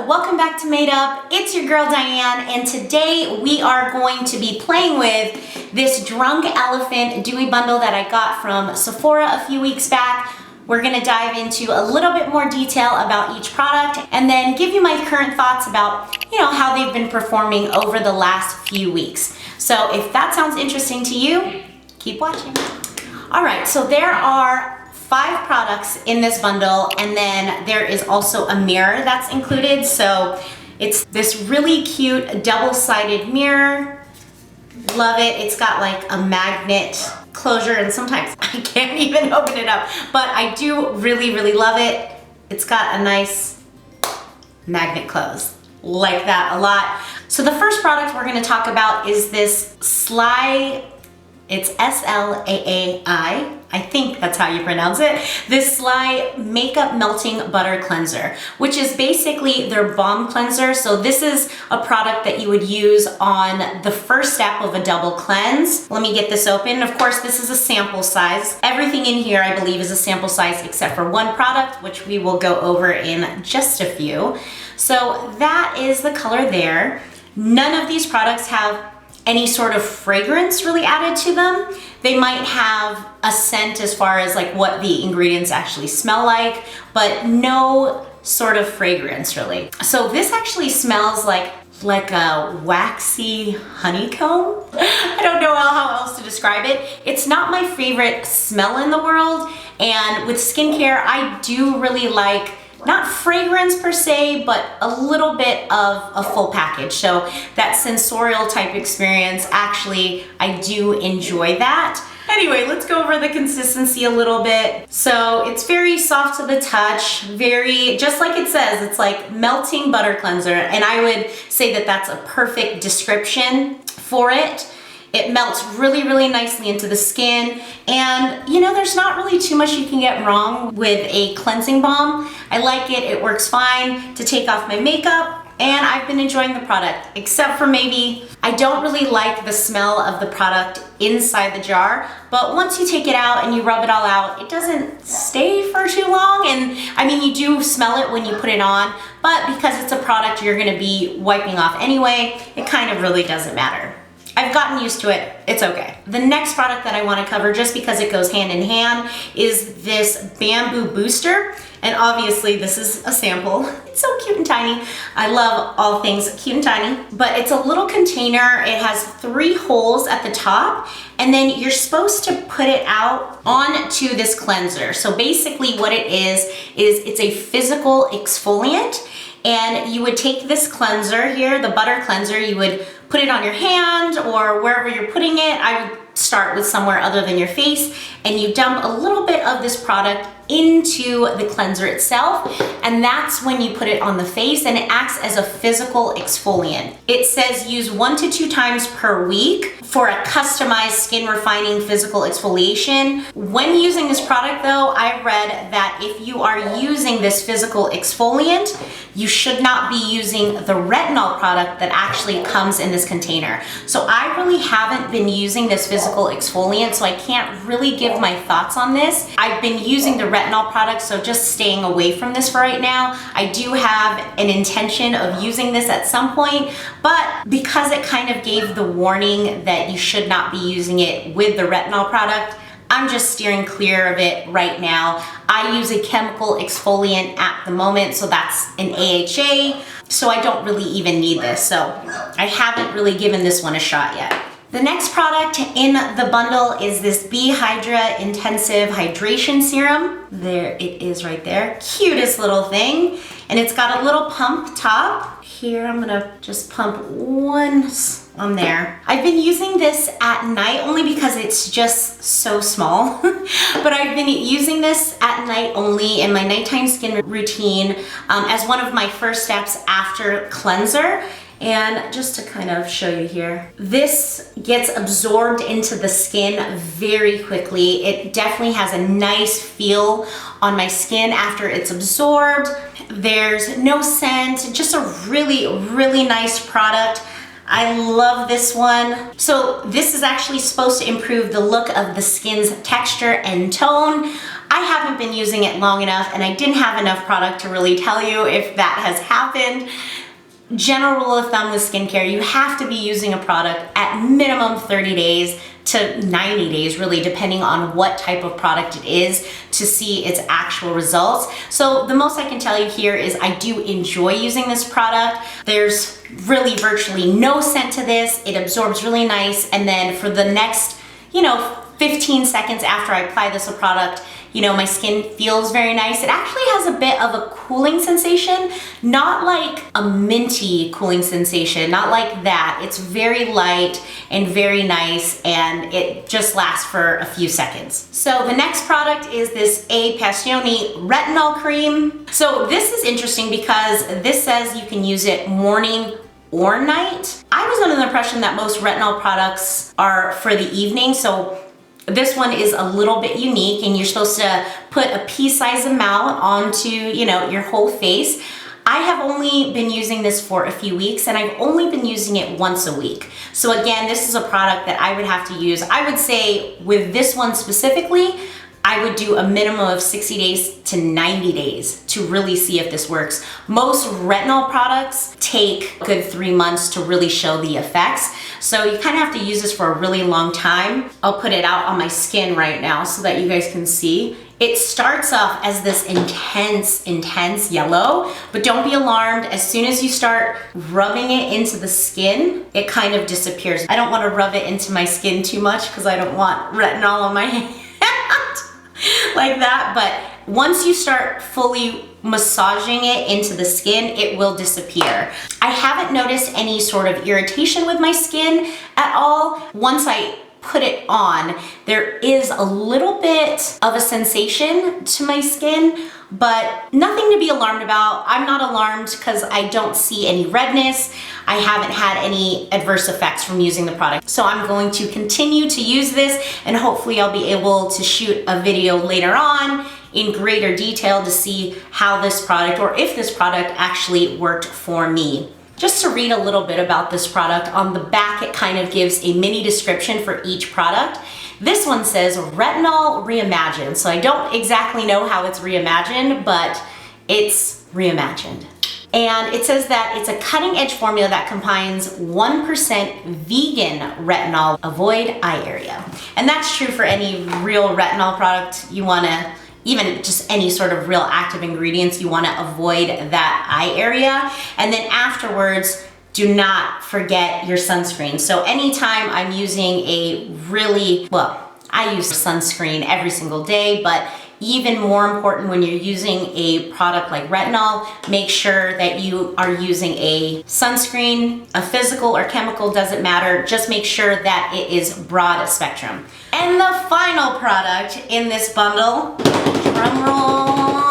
welcome back to Made Up. It's your girl Diane, and today we are going to be playing with this Drunk Elephant Dewy bundle that I got from Sephora a few weeks back. We're gonna dive into a little bit more detail about each product and then give you my current thoughts about, how they've been performing over the last few weeks. So if that sounds interesting to you, keep watching. All right, so there are 5 products in this bundle, and then there is also a mirror that's included. So it's this really cute double-sided mirror. Love it. It's got like a magnet closure, and sometimes I can't even open it up, but I do really love it. It's got a nice magnet close. Like that a lot. So the first product we're going to talk about is this Slaai. It's S-L-A-A-I. I think that's how you pronounce it. This Slaai Makeup Melting Butter Cleanser, which is basically their balm cleanser. So this is a product that you would use on the first step of a double cleanse. Let me get this open. Of course, this is a sample size. Everything in here, I believe, is a sample size except for one product, which we will go over in just a few. So that is the color there. None of these products have any sort of fragrance really added to them. They might have a scent as far as like what the ingredients actually smell like, but no sort of fragrance really. So this actually smells like a waxy honeycomb. I don't know how else to describe it. It's not my favorite smell in the world, and with skincare, I do really like not fragrance per se, but a little bit of a full package. So that sensorial type experience, actually, I do enjoy that. Anyway, let's go over the consistency a little bit. So it's very soft to the touch, very, just like it says, it's like melting butter cleanser. And I would say that that's a perfect description for it. It melts really nicely into the skin, and there's not really too much you can get wrong with a cleansing balm. I like it, it works fine to take off my makeup, and I've been enjoying the product, except for maybe I don't really like the smell of the product inside the jar, but once you take it out and you rub it all out, it doesn't stay for too long. And I mean, you do smell it when you put it on, but because it's a product you're gonna be wiping off anyway, it kind of really doesn't matter. I've gotten used to it, it's okay. The next product that I wanna cover, just because it goes hand in hand, is this Bamboo Booster. And obviously this is a sample. It's so cute and tiny. I love all things cute and tiny, but it's a little container. It has 3 holes at the top, and then you're supposed to put it out onto this cleanser. So basically what it is it's a physical exfoliant. And you would take this cleanser here, the butter cleanser, you would put it on your hand or wherever you're putting it. I would start with somewhere other than your face, and you dump a little bit of this product into the cleanser itself, and that's when you put it on the face, and it acts as a physical exfoliant. It says use 1 to 2 times per week for a customized skin refining physical exfoliation. When using this product though, I read that if you are using this physical exfoliant, you should not be using the retinol product that actually comes in this container. So I really haven't been using this physical exfoliant, so I can't really give my thoughts on this. I've been using the retinol product, so just staying away from this for right now. I do have an intention of using this at some point, but because it kind of gave the warning that you should not be using it with the retinol product, I'm just steering clear of it right now. I use a chemical exfoliant at the moment, so that's an AHA, so I don't really even need this. So I haven't really given this one a shot yet. The next product in the bundle is this B-Hydra Intensive Hydration Serum. There it is right there. Cutest little thing. And it's got a little pump top. Here, I'm gonna just pump once on there. I've been using this at night only because it's just so small. But I've been using this at night only in my nighttime skin routine as one of my first steps after cleanser. And just to kind of show you here, this gets absorbed into the skin very quickly. It definitely has a nice feel on my skin after it's absorbed. There's no scent, just a really nice product. I love this one. So this is actually supposed to improve the look of the skin's texture and tone. I haven't been using it long enough and I didn't have enough product to really tell you if that has happened. General rule of thumb with skincare, you have to be using a product at minimum 30 days to 90 days, really, depending on what type of product it is, to see its actual results. So the most I can tell you here is I do enjoy using this product. There's really virtually no scent to this. It absorbs really nice. And then for the next, 15 seconds after I apply this product, my skin feels very nice. It actually has a bit of a cooling sensation, not like a minty cooling sensation, not like that. It's very light and very nice, and it just lasts for a few seconds. So the next product is this A-Passioni Retinol Cream. So this is interesting because this says you can use it morning or night. I was under the impression that most retinol products are for the evening, so this one is a little bit unique, and you're supposed to put a pea-sized amount onto, your whole face. I have only been using this for a few weeks, and I've only been using it once a week. So again, this is a product that I would have to use. I would say with this one specifically, I would do a minimum of 60 days to 90 days to really see if this works. Most retinol products take a good 3 months to really show the effects. So you kind of have to use this for a really long time. I'll put it out on my skin right now so that you guys can see. It starts off as this intense yellow, but don't be alarmed. As soon as you start rubbing it into the skin, it kind of disappears. I don't want to rub it into my skin too much because I don't want retinol on my hand like that, but once you start fully massaging it into the skin, it will disappear. I haven't noticed any sort of irritation with my skin at all. Once I put it on, there is a little bit of a sensation to my skin, but nothing to be alarmed about. I'm not alarmed because I don't see any redness. I haven't had any adverse effects from using the product. So I'm going to continue to use this, and hopefully I'll be able to shoot a video later on in greater detail to see how this product, or if this product actually worked for me. Just to read a little bit about this product, on the back it kind of gives a mini description for each product. This one says Retinol Reimagined, so I don't exactly know how it's reimagined, but it's reimagined. And it says that it's a cutting-edge formula that combines 1% vegan retinol, avoid eye area. And that's true for any real retinol product. You wanna, even just any sort of real active ingredients, you wanna avoid that eye area. And then afterwards, do not forget your sunscreen. So anytime I'm using I use sunscreen every single day, but even more important when you're using a product like retinol, make sure that you are using a sunscreen, a physical or chemical, doesn't matter. Just make sure that it is broad spectrum. And the final product in this bundle, drum roll,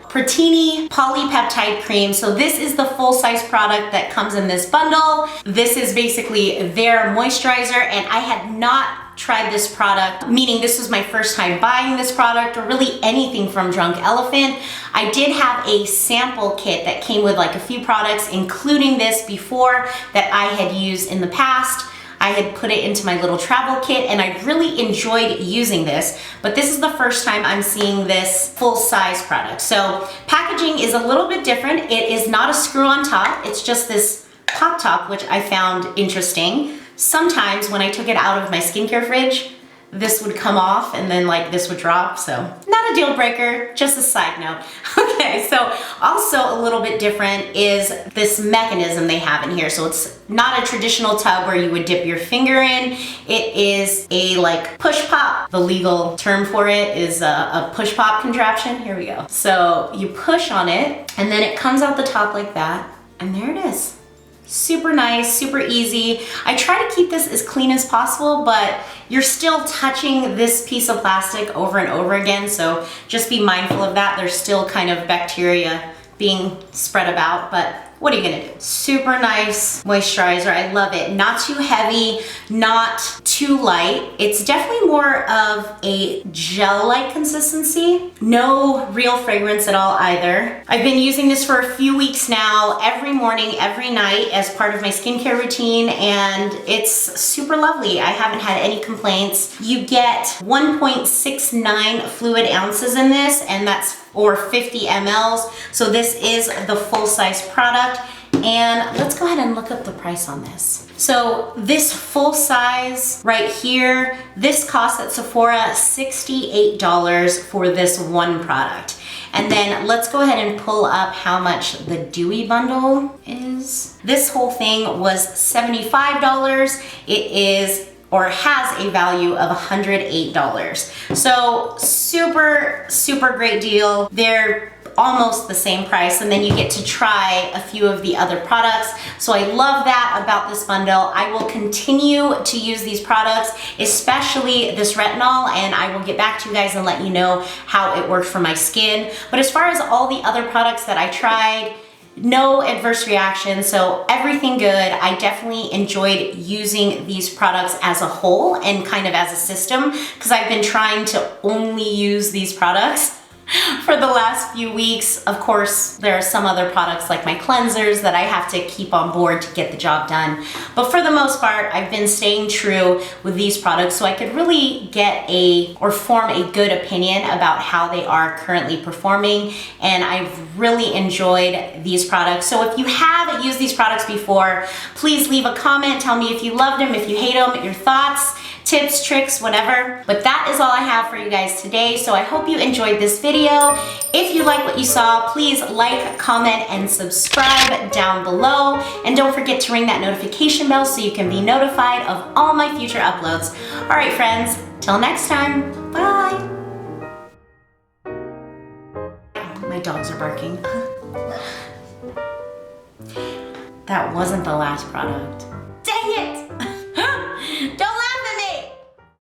Protini Polypeptide Cream. So this is the full-size product that comes in this bundle. This is basically their moisturizer, and I had not tried this product, meaning this was my first time buying this product or really anything from Drunk Elephant. I did have a sample kit that came with like a few products, including this before, that I had used in the past. I had put it into my little travel kit, and I really enjoyed using this, but this is the first time I'm seeing this full-size product. So packaging is a little bit different. It is not a screw on top. It's just this pop top, which I found interesting. Sometimes when I took it out of my skincare fridge, this would come off and then like this would drop. So not a deal breaker, just a side note. Okay, so also a little bit different is this mechanism they have in here. So it's not a traditional tub where you would dip your finger in. It is a like push pop. The legal term for it is a push pop contraption. Here we go. So you push on it and then it comes out the top like that, and there it is. Super nice, super easy. I try to keep this as clean as possible, but you're still touching this piece of plastic over and over again, so just be mindful of that. There's still kind of bacteria being spread about, but what are you gonna do? Super nice moisturizer, I love it. Not too heavy, not too light. It's definitely more of a gel-like consistency. No real fragrance at all either. I've been using this for a few weeks now, every morning, every night as part of my skincare routine, and it's super lovely. I haven't had any complaints. You get 1.69 fluid ounces in this, and that's or 50 mLs. So this is the full-size product. And let's go ahead and look up the price on this. So this full size right here, this costs at Sephora $68 for this one product. And then let's go ahead and pull up how much the Dewy bundle is. This whole thing was $75. It is or has a value of $108. So super, super great deal. They're almost the same price, and then you get to try a few of the other products. So I love that about this bundle. I will continue to use these products, especially this retinol, and I will get back to you guys and let you know how it worked for my skin. But as far as all the other products that I tried, no adverse reaction, so everything good. I definitely enjoyed using these products as a whole and kind of as a system, because I've been trying to only use these products for the last few weeks. Of course, there are some other products like my cleansers that I have to keep on board to get the job done. But for the most part, I've been staying true with these products so I could really get form a good opinion about how they are currently performing. And I've really enjoyed these products. So if you have used these products before, please leave a comment. Tell me if you loved them, if you hate them, your thoughts, tips, tricks, whatever. But that is all I have for you guys today. So I hope you enjoyed this video. If you like what you saw, please like, comment, and subscribe down below. And don't forget to ring that notification bell so you can be notified of all my future uploads. All right, friends, till next time, bye. My dogs are barking. That wasn't the last product.